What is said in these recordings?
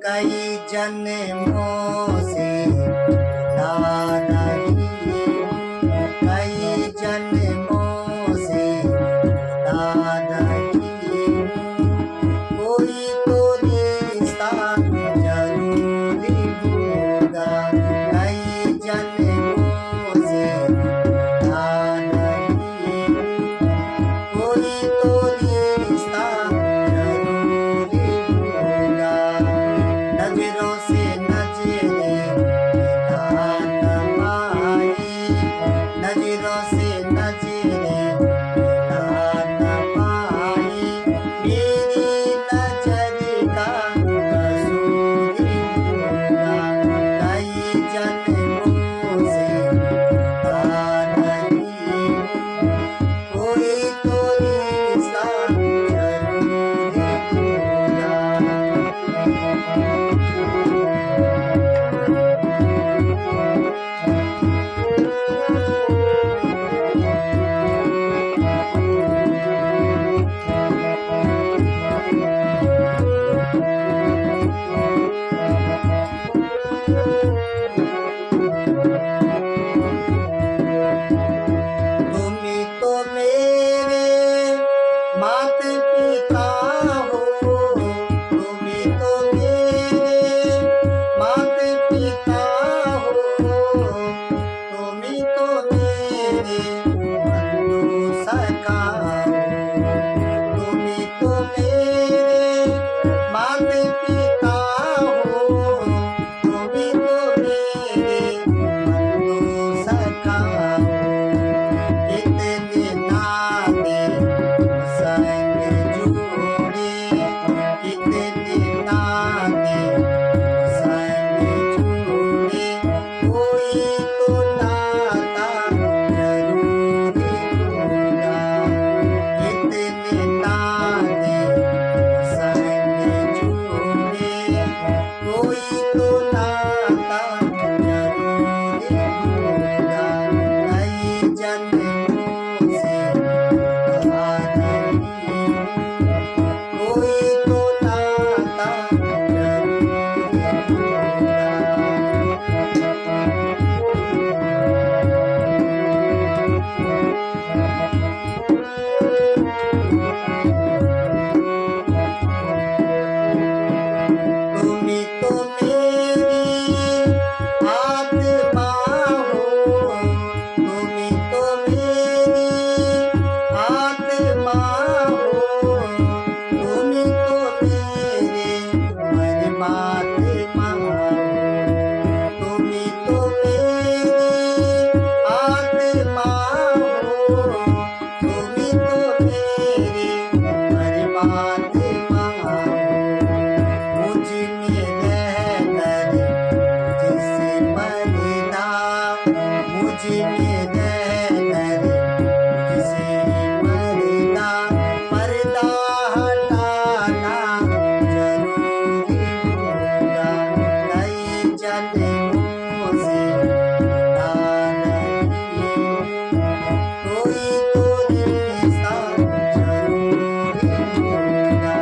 कई जन्मों से याद आई हूँ, कई जन्मों से याद आई हूँ। कोई तो रिश्ता जरूरी होगा, कई जन्मों से याद आई हूँ। कोई तो रिश्ता जरूरी होगा, नजरों से नजरें मिला न पाई, नजरों से नजरें मिला न पाई। मेरी नजर का कसूर होगा, कई जन्मों से याद आई हूँ। कोई तो रिश्ता जरूरी होगा। तुम्ही तो मेरे माता पिता हो, तुम्ही तो मेरे माता पिता हो, तुम्ही तो मेरे बंधु सखा हो, तुम्ही तो मेरे माता पिता हो, तुम्ही तो मेरे बंधु सखा हो। कितने नाते संग जोड़े, कितने नाते संग जोड़े। कोई तो नाता जरूरी होगा, कितने नाते संग जोड़े। कोई तो नाता जरूरी होगा, कई जन्मों से याद आई हूँ। कोई तो नाता जरूरी होगा। तुम्ही तो मेरी आत्मा हो, तुम्ही तो मेरी आत्मा हो, तुम्ही तो मेरे परमात्मा हो, तुम्ही तो मेरी आत्मा हो, तुम्ही तो मेरे परमात्मा हो। मुझ में रहकर मुझसे पर्दा, मुझ में रहकर मुझसे पर्दा, पर्दा हटाना जरूरी होगा, कई जन्मों से याद आई हूँ। कोई तो रिश्ता जरूरी होगा।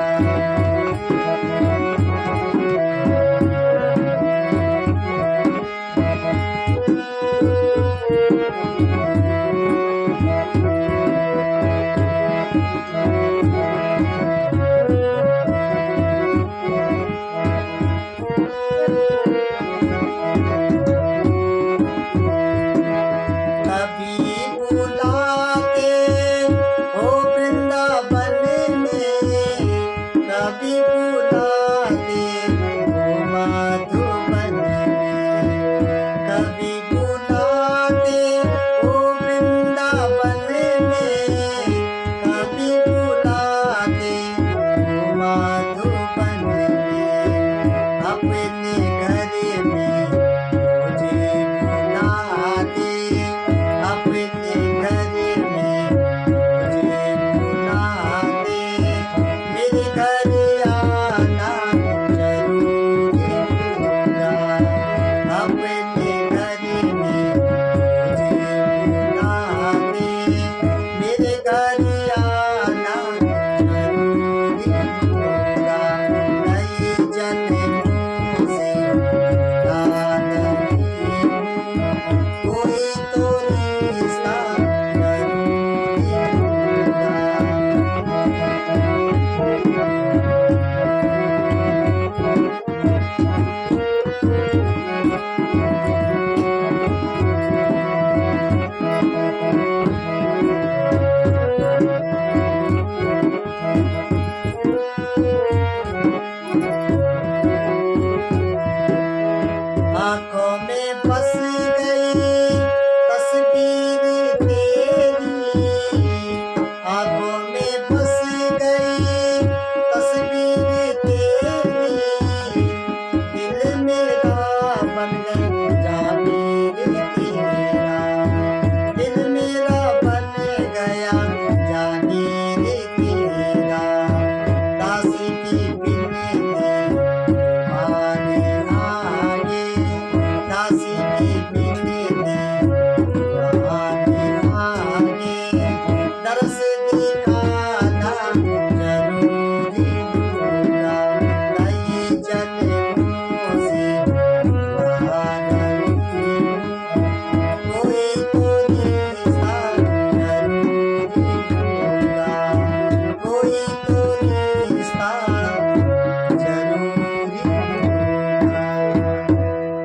कभी बुलाते हो वृंदावन में, कभी बुलाते हो मधुबन में, कभी बुलाते हो वृंदावन में, कभी बुलाते हो मधुबन में। अपने घर में मुझे बुलाते, अपने घर में मुझे बुलाते। मेरे घर आना